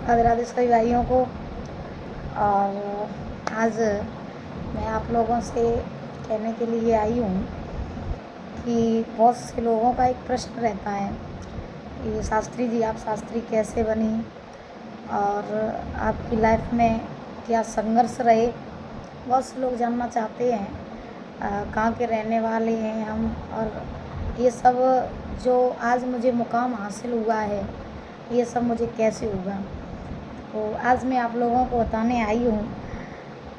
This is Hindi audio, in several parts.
राधे राधे सभी भाइयों को। और आज मैं आप लोगों से कहने के लिए आई हूँ कि बहुत से लोगों का एक प्रश्न रहता है कि शास्त्री जी, आप शास्त्री कैसे बनी और आपकी लाइफ में क्या संघर्ष रहे। बहुत से लोग जानना चाहते हैं कहाँ के रहने वाले हैं हम, और ये सब जो आज मुझे मुकाम हासिल हुआ है ये सब मुझे कैसे हुआ। तो आज मैं आप लोगों को बताने आई हूँ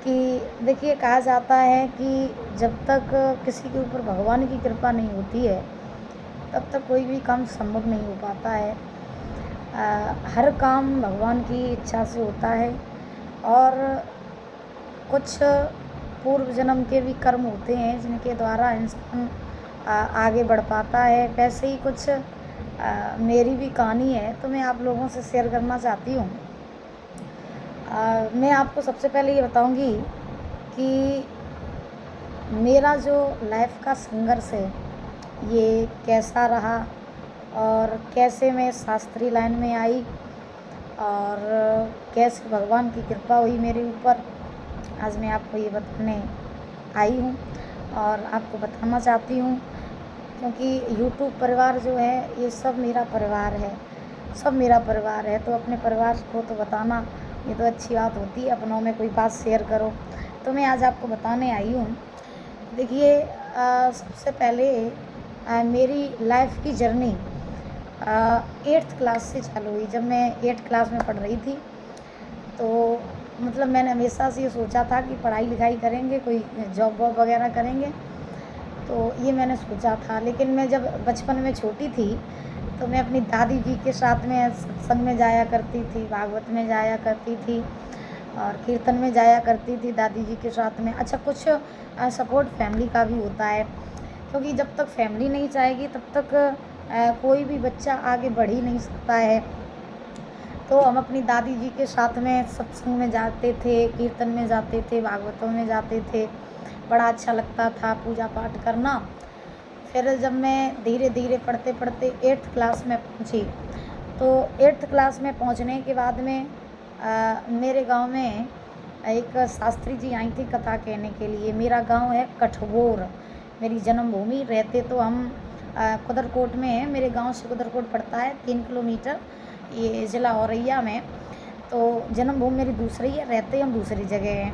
कि देखिए, कहा जाता है कि जब तक किसी के ऊपर भगवान की कृपा नहीं होती है तब तक कोई भी काम संभव नहीं हो पाता है। हर काम भगवान की इच्छा से होता है और कुछ पूर्व जन्म के भी कर्म होते हैं जिनके द्वारा इंसान आगे बढ़ पाता है। वैसे ही कुछ मेरी भी कहानी है तो मैं आप लोगों से शेयर करना चाहती हूँ। मैं आपको सबसे पहले ये बताऊंगी कि मेरा जो लाइफ का संघर्ष है ये कैसा रहा और कैसे मैं शास्त्री लाइन में आई और कैसे भगवान की कृपा हुई मेरे ऊपर। आज मैं आपको ये बताने आई हूँ और आपको बताना चाहती हूँ, क्योंकि यूट्यूब परिवार जो है ये सब मेरा परिवार है, सब मेरा परिवार है। तो अपने परिवार को तो बताना ये तो अच्छी बात होती है, अपनों में कोई बात शेयर करो। तो मैं आज आपको बताने आई हूँ। देखिए, सबसे पहले मेरी लाइफ की जर्नी 8th क्लास से चालू हुई। जब मैं 8th क्लास में पढ़ रही थी तो मतलब मैंने हमेशा से ये सोचा था कि पढ़ाई लिखाई करेंगे, कोई जॉब वॉब वगैरह करेंगे, तो ये मैंने सोचा था। लेकिन मैं जब बचपन में छोटी थी तो मैं अपनी दादी जी के साथ में सत्संग में जाया करती थी, भागवत में जाया करती थी और कीर्तन में जाया करती थी दादी जी के साथ में। अच्छा, कुछ सपोर्ट फैमिली का भी होता है, क्योंकि जब तक फैमिली नहीं चाहेगी तब तक कोई भी बच्चा आगे बढ़ ही नहीं सकता है। तो हम अपनी दादी जी के साथ में सत्संग में जाते थे, कीर्तन में जाते थे, भागवतों में जाते थे। बड़ा अच्छा लगता था पूजा पाठ करना। फिर जब मैं धीरे धीरे पढ़ते पढ़ते 8th क्लास में पहुंची तो 8th क्लास में पहुंचने के बाद में मेरे गांव में एक शास्त्री जी आई थी कथा कहने के लिए। मेरा गांव है कठगोर, मेरी जन्मभूमि। रहते तो हम कुदरकोट में है, मेरे गांव से कुदरकोट पड़ता है 3 किलोमीटर, ये ज़िला औरैया में। तो जन्मभूमि मेरी दूसरी है, रहते हम दूसरी जगह हैं।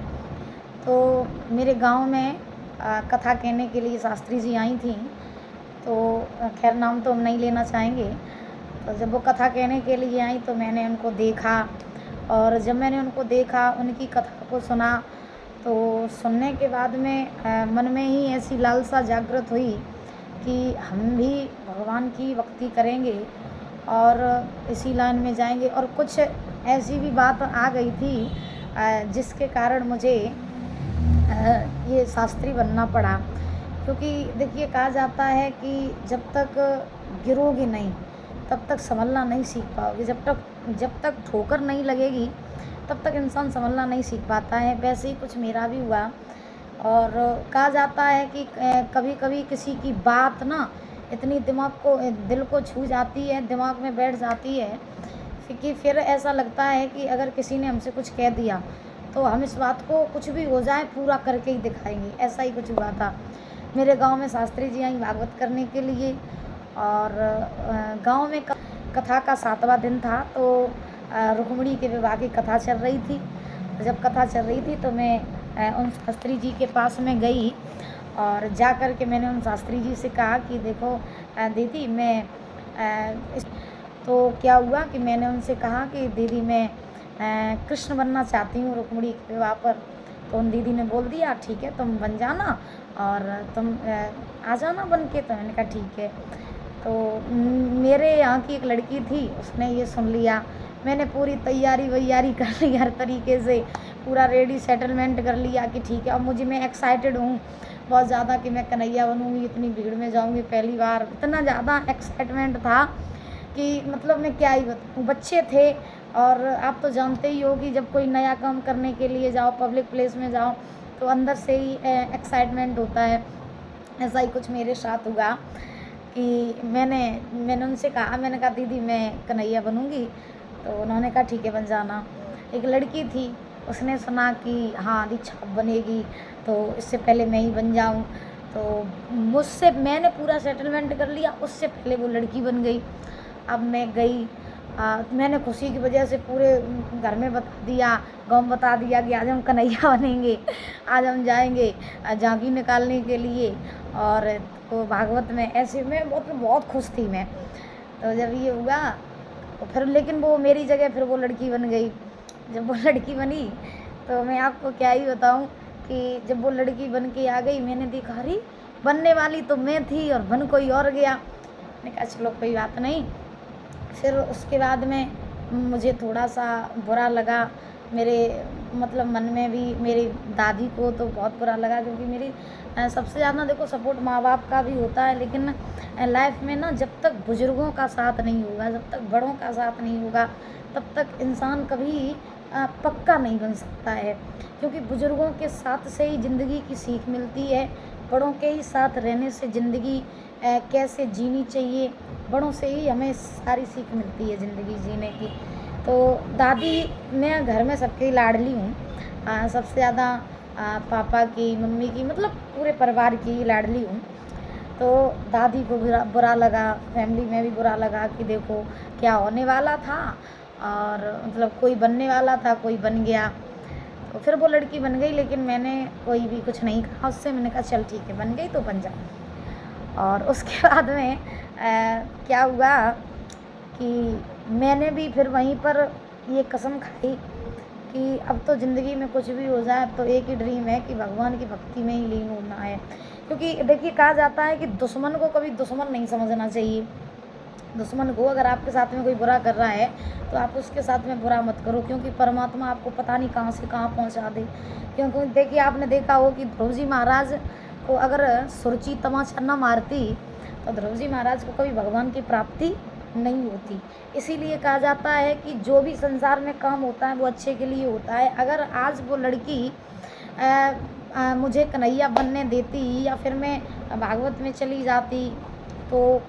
तो मेरे गांव में कथा कहने के लिए शास्त्री जी आई थी। तो खैर नाम तो हम नहीं लेना चाहेंगे। तो जब वो कथा कहने के लिए आई तो मैंने उनको देखा, और जब मैंने उनको देखा, उनकी कथा को सुना, तो सुनने के बाद में मन में ही ऐसी लालसा जागृत हुई कि हम भी भगवान की भक्ति करेंगे और इसी लाइन में जाएंगे। और कुछ ऐसी भी बात आ गई थी जिसके कारण मुझे ये शास्त्री बनना पड़ा। क्योंकि देखिए, कहा जाता है कि जब तक गिरोगी नहीं तब तक संभलना नहीं सीख पाओगे। जब तक ठोकर नहीं लगेगी तब तक इंसान संभलना नहीं सीख पाता है। वैसे ही कुछ मेरा भी हुआ। और कहा जाता है कि कभी कभी किसी की बात ना इतनी दिल को छू जाती है, दिमाग में बैठ जाती है कि फिर ऐसा लगता है कि अगर किसी ने हमसे कुछ कह दिया तो हम इस बात को कुछ भी हो जाए पूरा करके ही दिखाएंगे। ऐसा ही कुछ हुआ था। मेरे गांव में शास्त्री जी आई भागवत करने के लिए, और गांव में कथा का 7वां दिन था। तो रुक्मिणी के विवाह की कथा चल रही थी। जब कथा चल रही थी तो मैं उन शास्त्री जी के पास में गई और जा कर के मैंने उन शास्त्री जी से कहा कि देखो दीदी, मैं तो क्या हुआ कि मैंने उनसे कहा कि दीदी, मैं कृष्ण बनना चाहती हूँ रुक्मिणी के विवाह पर। तो उन दीदी ने बोल दिया ठीक है, तुम बन जाना और तुम आ जाना बन के। तो मैंने कहा ठीक है। तो मेरे यहाँ की एक लड़की थी, उसने ये सुन लिया। मैंने पूरी तैयारी वैयारी कर ली, हर तरीके से पूरा रेडी सेटलमेंट कर लिया कि ठीक है। अब मैं एक्साइटेड हूँ बहुत ज़्यादा कि मैं कन्हैया बनूँगी, इतनी भीड़ में जाऊँगी पहली बार। इतना ज़्यादा एक्साइटमेंट था कि मतलब मैं क्या ही बताऊँ। बच्चे थे और आप तो जानते ही हो कि जब कोई नया काम करने के लिए जाओ, पब्लिक प्लेस में जाओ, तो अंदर से ही एक्साइटमेंट होता है। ऐसा ही कुछ मेरे साथ हुआ कि मैंने उनसे कहा, मैंने कहा दीदी, मैं कन्हैया बनूँगी। तो उन्होंने कहा ठीक है बन जाना। एक लड़की थी, उसने सुना कि हाँ दीक्षा अब बनेगी, तो इससे पहले मैं ही बन जाऊँ। तो मुझसे मैंने पूरा सेटलमेंट कर लिया, उससे पहले वो लड़की बन गई। अब मैं गई, मैंने खुशी की वजह से पूरे घर में बता दिया, गाँव में बता दिया कि आज हम कन्हैया बनेंगे, आज हम जाएंगे झांकी निकालने के लिए। और तो भागवत में ऐसे में बहुत खुश थी मैं। तो जब ये हुआ तो फिर लेकिन वो मेरी जगह फिर वो लड़की बन गई। जब वो लड़की बनी तो मैं आपको क्या ही बताऊं कि जब वो लड़की बन के आ गई, मैंने देखा अरे बनने वाली तो मैं थी और बन कोई और गया। मैंने कहा चलो कोई बात नहीं। फिर उसके बाद में मुझे थोड़ा सा बुरा लगा, मेरे मतलब मन में भी मेरी दादी को तो बहुत बुरा लगा, क्योंकि मेरी सबसे ज़्यादा देखो सपोर्ट माँ बाप का भी होता है, लेकिन लाइफ में ना जब तक बुज़ुर्गों का साथ नहीं होगा, जब तक बड़ों का साथ नहीं होगा, तब तक इंसान कभी पक्का नहीं बन सकता है। क्योंकि बुज़ुर्गों के साथ से ही ज़िंदगी की सीख मिलती है, बड़ों के ही साथ रहने से ज़िंदगी कैसे जीनी चाहिए, बड़ों से ही हमें सारी सीख मिलती है ज़िंदगी जीने की। तो दादी, मैं घर में सबकी लाडली हूँ, सबसे ज़्यादा पापा की, मम्मी की, मतलब पूरे परिवार की ही लाडली हूँ। तो दादी को बुरा लगा, फैमिली में भी बुरा लगा कि देखो क्या होने वाला था, और मतलब कोई बनने वाला था, कोई बन गया। तो फिर वो लड़की बन गई, लेकिन मैंने कोई भी कुछ नहीं कहा उससे। मैंने कहा चल ठीक है बन गई तो बन जा। और उसके बाद में क्या हुआ कि मैंने भी फिर वहीं पर ये कसम खाई कि अब तो ज़िंदगी में कुछ भी हो जाए, अब तो एक ही ड्रीम है कि भगवान की भक्ति में ही लीन होना है। क्योंकि देखिए कहा जाता है कि दुश्मन को कभी दुश्मन नहीं समझना चाहिए। दुश्मन को, अगर आपके साथ में कोई बुरा कर रहा है तो आप उसके साथ में बुरा मत करो, क्योंकि परमात्मा आपको पता नहीं कहाँ से कहाँ पहुँचा दे। क्योंकि देखिए आपने देखा हो कि ध्रुव जी महाराज को अगर सुरुचि तमाचा न मारती तो ध्रुव जी महाराज को कभी भगवान की प्राप्ति नहीं होती। इसीलिए कहा जाता है कि जो भी संसार में काम होता है वो अच्छे के लिए होता है। अगर आज वो लड़की मुझे कन्हैया बनने देती या फिर मैं भागवत में चली जाती तो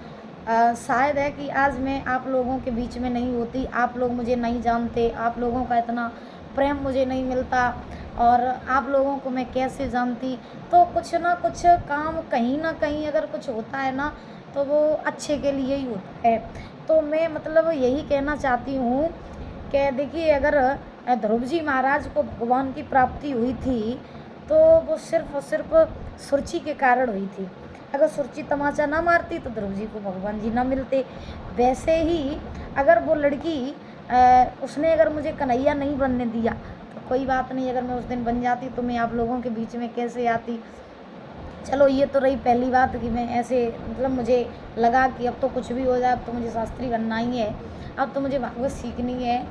शायद है कि आज मैं आप लोगों के बीच में नहीं होती, आप लोग मुझे नहीं जानते, आप लोगों का इतना प्रेम मुझे नहीं मिलता, और आप लोगों को मैं कैसे जानती। तो कुछ ना कुछ काम कहीं ना कहीं अगर कुछ होता है ना तो वो अच्छे के लिए ही होता है। तो मैं मतलब यही कहना चाहती हूँ कि देखिए अगर ध्रुव जी महाराज को भगवान की प्राप्ति हुई थी तो वो सिर्फ और सिर्फ सुरुचि के कारण हुई थी। अगर सुरुचि तमाचा ना मारती तो ध्रुव जी को भगवान जी ना मिलते। वैसे ही अगर वो लड़की उसने अगर मुझे कन्हैया नहीं बनने दिया तो कोई बात नहीं, अगर मैं उस दिन बन जाती तो मैं आप लोगों के बीच में कैसे आती। चलो ये तो रही पहली बात कि मैं ऐसे मतलब मुझे लगा कि अब तो कुछ भी हो जाए, अब तो मुझे शास्त्री बनना ही है, अब तो मुझे भागवत सीखनी है।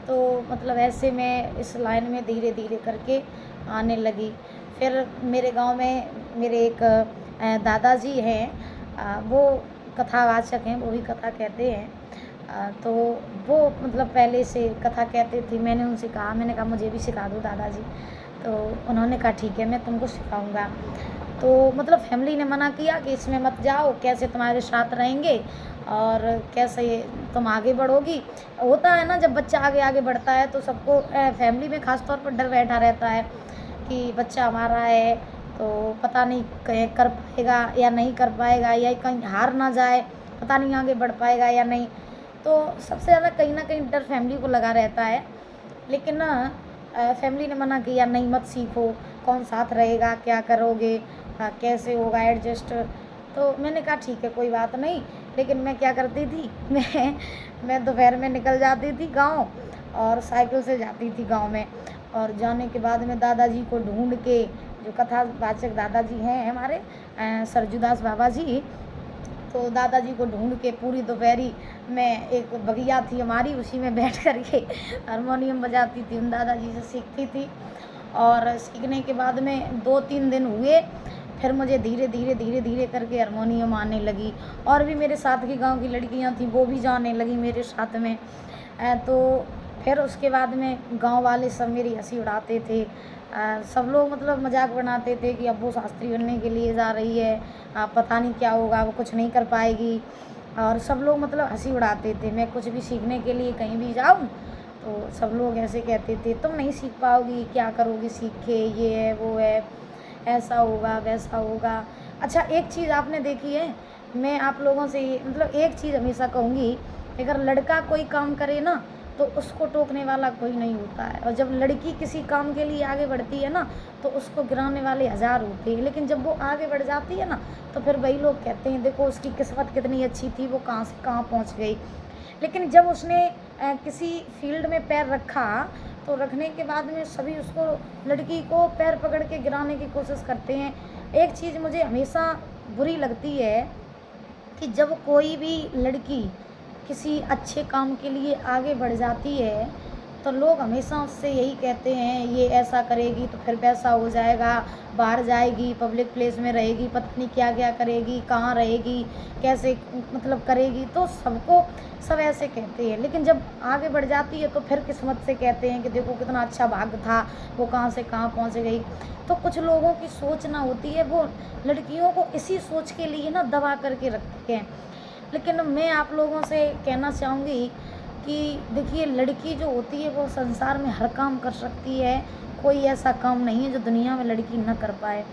तो मतलब ऐसे मैं इस लाइन में धीरे धीरे करके आने लगी। फिर मेरे गांव में मेरे एक दादाजी हैं, वो कथावाचक हैं, वो भी कथा कहते हैं। तो वो मतलब पहले से कथा कहते थे। मैंने उनसे कहा, मैंने कहा मुझे भी सिखा दो दादाजी। तो उन्होंने कहा ठीक है मैं तुमको सिखाऊंगा। तो मतलब फैमिली ने मना किया कि इसमें मत जाओ, कैसे तुम्हारे साथ रहेंगे और कैसे तुम आगे बढ़ोगी। होता है ना जब बच्चा आगे आगे बढ़ता है तो सबको फैमिली में ख़ास तौर पर डर बैठा रहता है कि बच्चा हमारा है तो पता नहीं कर पाएगा या नहीं कर पाएगा, या कहीं हार ना जाए, पता नहीं आगे बढ़ पाएगा या नहीं। तो सबसे ज़्यादा कहीं ना कहीं डर फैमिली को लगा रहता है। लेकिन ना फैमिली ने मना किया, नहीं मत सीखो, कौन साथ रहेगा, क्या करोगे, कैसे होगा एडजस्ट। तो मैंने कहा ठीक है कोई बात नहीं। लेकिन मैं क्या करती थी, मैं दोपहर में निकल जाती थी गांव और साइकिल से जाती थी गांव में। और जाने के बाद में दादाजी को ढूंढ के, जो कथावाचक दादाजी हैं हमारे सरजूदास बाबा जी, तो दादाजी को ढूंढ के पूरी दोपहरी मैं, एक बगिया थी हमारी, उसी में बैठ कर के हारमोनियम बजाती थी, उन दादाजी से सीखती थी। और सीखने के बाद में 2-3 दिन हुए, फिर मुझे धीरे धीरे धीरे धीरे करके हारमोनियम आने लगी। और भी मेरे साथ की गांव की लड़कियां थी, वो भी जाने लगी मेरे साथ में। तो फिर उसके बाद में गांव वाले सब मेरी हंसी उड़ाते थे। सब लोग मतलब मजाक बनाते थे कि अब वो शास्त्री बनने के लिए जा रही है, पता नहीं क्या होगा, वो कुछ नहीं कर पाएगी। और सब लोग मतलब हंसी उड़ाते थे। मैं कुछ भी सीखने के लिए कहीं भी जाऊँ तो सब लोग ऐसे कहते थे, तुम नहीं सीख पाओगी, क्या करोगी सीख के, ये है वो है, ऐसा होगा वैसा होगा। अच्छा, एक चीज़ आपने देखी है, मैं आप लोगों से ये मतलब एक चीज़ हमेशा कहूँगी, अगर लड़का कोई काम करे ना तो उसको टोकने वाला कोई नहीं होता है, और जब लड़की किसी काम के लिए आगे बढ़ती है ना तो उसको गिराने वाले हज़ार होते हैं, लेकिन जब वो आगे बढ़ जाती है ना तो फिर वही लोग कहते हैं देखो उसकी किस्मत कितनी अच्छी थी, वो कहाँ से कहाँ पहुँच गई। लेकिन जब उसने किसी फील्ड में पैर रखा तो रखने के बाद में सभी उसको, लड़की को पैर पकड़ के गिराने की कोशिश करते हैं। एक चीज़ मुझे हमेशा बुरी लगती है कि जब कोई भी लड़की किसी अच्छे काम के लिए आगे बढ़ जाती है तो लोग हमेशा उससे यही कहते हैं ये ऐसा करेगी तो फिर पैसा हो जाएगा, बाहर जाएगी, पब्लिक प्लेस में रहेगी, पता नहीं क्या क्या करेगी, कहाँ रहेगी, कैसे मतलब करेगी, तो सबको सब ऐसे कहते हैं। लेकिन जब आगे बढ़ जाती है तो फिर किस्मत से कहते हैं कि देखो कितना अच्छा भाग्य था, वो कहाँ से कहाँ पहुँच गई। तो कुछ लोगों की सोच ना होती है, वो लड़कियों को इसी सोच के लिए ना दबा करके रखते हैं। लेकिन मैं आप लोगों से कहना चाहूँगी कि देखिए, लड़की जो होती है वो संसार में हर काम कर सकती है, कोई ऐसा काम नहीं है जो दुनिया में लड़की न कर पाए।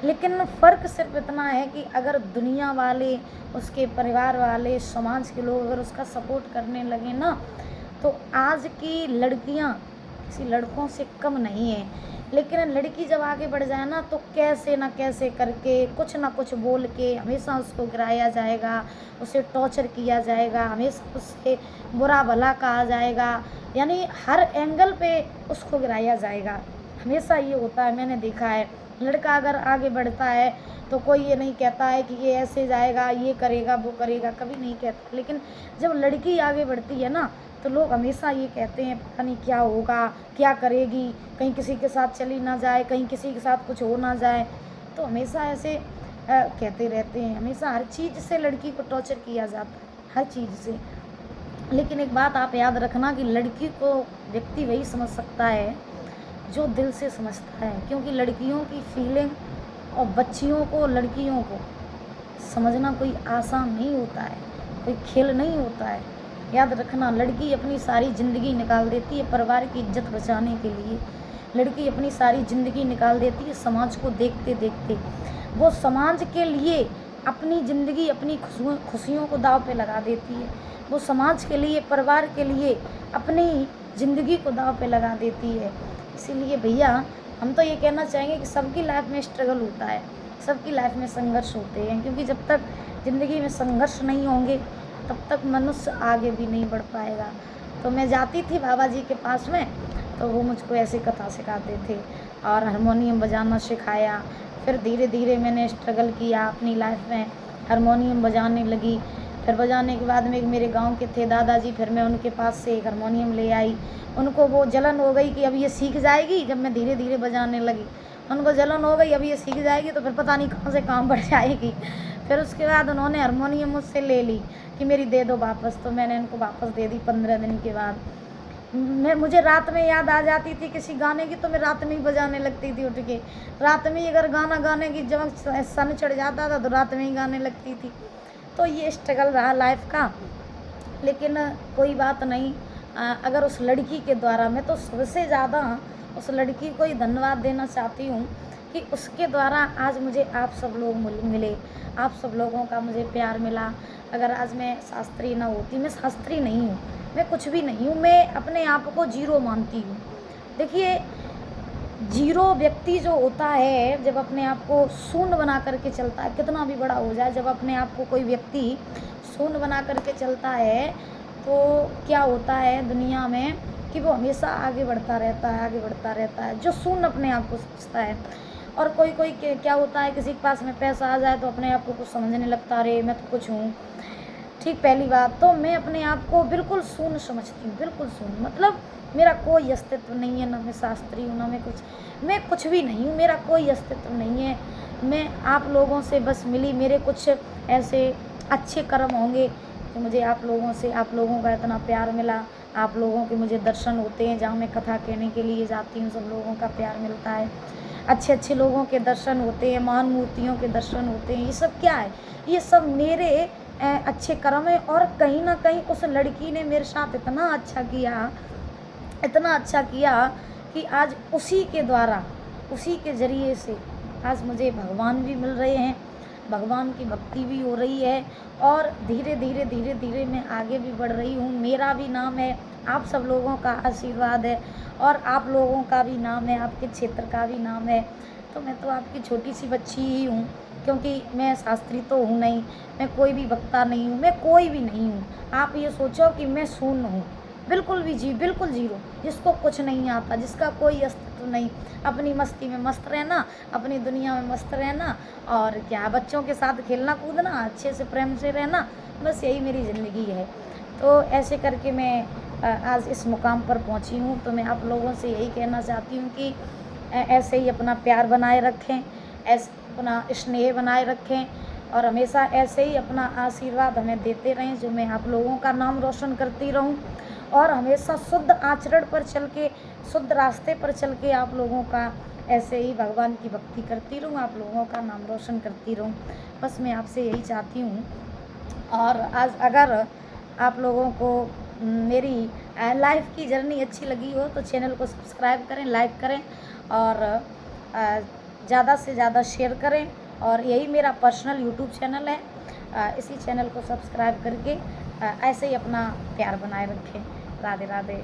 लेकिन फ़र्क सिर्फ इतना है कि अगर दुनिया वाले, उसके परिवार वाले, समाज के लोग अगर उसका सपोर्ट करने लगे ना तो आज की लड़कियां किसी लड़कों से कम नहीं है। लेकिन लड़की जब आगे बढ़ जाए ना तो कैसे ना कैसे करके कुछ ना कुछ बोल के हमेशा उसको गिराया जाएगा, उसे टॉर्चर किया जाएगा, हमेशा उससे बुरा भला कहा जाएगा, यानी हर एंगल पे उसको गिराया जाएगा। हमेशा ये होता है, मैंने देखा है। लड़का अगर आगे बढ़ता है तो कोई ये नहीं कहता है कि ये ऐसे जाएगा, ये करेगा, वो करेगा, कभी नहीं कहता। लेकिन जब लड़की आगे बढ़ती है ना तो लोग हमेशा ये कहते हैं पता नहीं क्या होगा, क्या करेगी, कहीं किसी के साथ चली ना जाए, कहीं किसी के साथ कुछ हो ना जाए। तो हमेशा ऐसे कहते रहते हैं। हमेशा हर चीज़ से लड़की को टॉर्चर किया जाता है, हर चीज़ से। लेकिन एक बात आप याद रखना कि लड़की को व्यक्ति वही समझ सकता है जो दिल से समझता है, क्योंकि लड़कियों की फीलिंग और बच्चियों को, लड़कियों को समझना कोई आसान नहीं होता है, कोई खेल नहीं होता है। याद रखना, लड़की अपनी सारी ज़िंदगी निकाल देती है परिवार की इज्जत बचाने के लिए। लड़की अपनी सारी ज़िंदगी निकाल देती है समाज को देखते देखते। वो समाज के लिए अपनी ज़िंदगी, अपनी खुशियों को दाव पे लगा देती है। वो समाज के लिए, परिवार के लिए अपनी ज़िंदगी को दाव पे लगा देती है। इसीलिए भैया, हम तो ये कहना चाहेंगे कि सबकी लाइफ में स्ट्रगल होता है, सबकी लाइफ में संघर्ष होते हैं, क्योंकि जब तक ज़िंदगी में संघर्ष नहीं होंगे तब तक मनुष्य आगे भी नहीं बढ़ पाएगा। तो मैं जाती थी बाबा जी के पास में, तो वो मुझको ऐसे कथा सिखाते थे और हारमोनियम बजाना सिखाया। फिर धीरे धीरे मैंने स्ट्रगल किया अपनी लाइफ में, हारमोनियम बजाने लगी। फिर बजाने के बाद में एक मेरे गांव के थे दादाजी, फिर मैं उनके पास से एक हारमोनियम ले आई। उनको वो जलन हो गई कि अब ये सीख जाएगी, जब मैं धीरे धीरे बजाने लगी उनको जलन हो गई, अब ये सीख जाएगी तो फिर पता नहीं कहाँ से काम बढ़ जाएगी। फिर उसके बाद उन्होंने हारमोनियम मुझसे ले ली कि मेरी दे दो वापस, तो मैंने उनको वापस दे दी 15 दिन के बाद। मुझे रात में याद आ जाती थी किसी गाने की तो मैं रात में ही बजाने लगती थी उठ के। रात में ही अगर गाना गाने की जब सन चढ़ जाता था तो रात में ही गाने लगती थी। तो ये स्ट्रगल रहा लाइफ का। लेकिन कोई बात नहीं, अगर उस लड़की के द्वारा, मैं तो सबसे ज़्यादा उस लड़की को ही धन्यवाद देना चाहती हूँ कि उसके द्वारा आज मुझे आप सब लोग मिले, आप सब लोगों का मुझे प्यार मिला। अगर आज मैं शास्त्री ना होती, मैं शास्त्री नहीं हूँ, मैं कुछ भी नहीं हूँ, मैं अपने आप को जीरो मानती हूँ। देखिए, जीरो व्यक्ति जो होता है जब अपने आप को शून्य बना करके चलता है, कितना भी बड़ा हो जाए, जब अपने आप को कोई व्यक्ति शून्य बना करके चलता है तो क्या होता है दुनिया में कि वो हमेशा आगे बढ़ता रहता है, आगे बढ़ता रहता है, जो शून्य अपने आप को सोचता है। और कोई कोई क्या होता है, किसी के पास में पैसा आ जाए तो अपने आप को कुछ समझने लगता है, अरे मैं तो कुछ हूँ। ठीक, पहली बात तो मैं अपने आप को बिल्कुल शून्य समझती हूँ, बिल्कुल शून्य, मतलब मेरा कोई अस्तित्व नहीं है, ना मैं शास्त्री हूँ, ना मैं कुछ भी नहीं हूँ, मेरा कोई अस्तित्व नहीं है। मैं आप लोगों से बस मिली, मेरे कुछ ऐसे अच्छे कर्म होंगे कि मुझे आप लोगों से, आप लोगों का इतना प्यार मिला, आप लोगों के मुझे दर्शन होते हैं, जहाँ मैं कथा कहने के लिए जाती हूँ सब लोगों का प्यार मिलता है, अच्छे अच्छे लोगों के दर्शन होते हैं, महान मूर्तियों के दर्शन होते हैं। ये सब क्या है, ये सब मेरे अच्छे कर्म हैं। और कहीं ना कहीं उस लड़की ने मेरे साथ इतना अच्छा किया कि आज उसी के द्वारा, उसी के ज़रिए से आज मुझे भगवान भी मिल रहे हैं, भगवान की भक्ति भी हो रही है, और धीरे धीरे धीरे धीरे मैं आगे भी बढ़ रही हूँ। मेरा भी नाम है, आप सब लोगों का आशीर्वाद है, और आप लोगों का भी नाम है, आपके क्षेत्र का भी नाम है। तो मैं तो आपकी छोटी सी बच्ची ही हूँ, क्योंकि मैं शास्त्री तो हूँ नहीं, मैं कोई भी वक्ता नहीं हूँ, मैं कोई भी नहीं हूँ। आप ये सोचो कि मैं शून्य हूँ, बिल्कुल भी बिल्कुल ज़ीरो, जिसको कुछ नहीं आता, जिसका कोई अस्तित्व नहीं, अपनी मस्ती में मस्त रहना, अपनी दुनिया में मस्त रहना, और क्या, बच्चों के साथ खेलना कूदना, अच्छे से प्रेम से रहना, बस यही मेरी ज़िंदगी है। तो ऐसे करके मैं आज इस मुकाम पर पहुंची हूँ। तो मैं आप लोगों से यही कहना चाहती हूँ कि ऐसे ही अपना प्यार बनाए रखें, ऐसे अपना स्नेह बनाए रखें, और हमेशा ऐसे ही अपना आशीर्वाद हमें देते रहें, जो मैं आप लोगों का नाम रोशन करती रहूं, और हमेशा शुद्ध आचरण पर चल के, शुद्ध रास्ते पर चल के आप लोगों का ऐसे ही भगवान की भक्ति करती रहूं, आप लोगों का नाम रोशन करती रहूं। बस मैं आपसे यही चाहती हूँ। और आज अगर आप लोगों को मेरी लाइफ की जर्नी अच्छी लगी हो तो चैनल को सब्सक्राइब करें, लाइक करें, और ज़्यादा से ज़्यादा शेयर करें। और यही मेरा पर्सनल यूट्यूब चैनल है, इसी चैनल को सब्सक्राइब करके ऐसे ही अपना प्यार बनाए रखें। राधे राधे।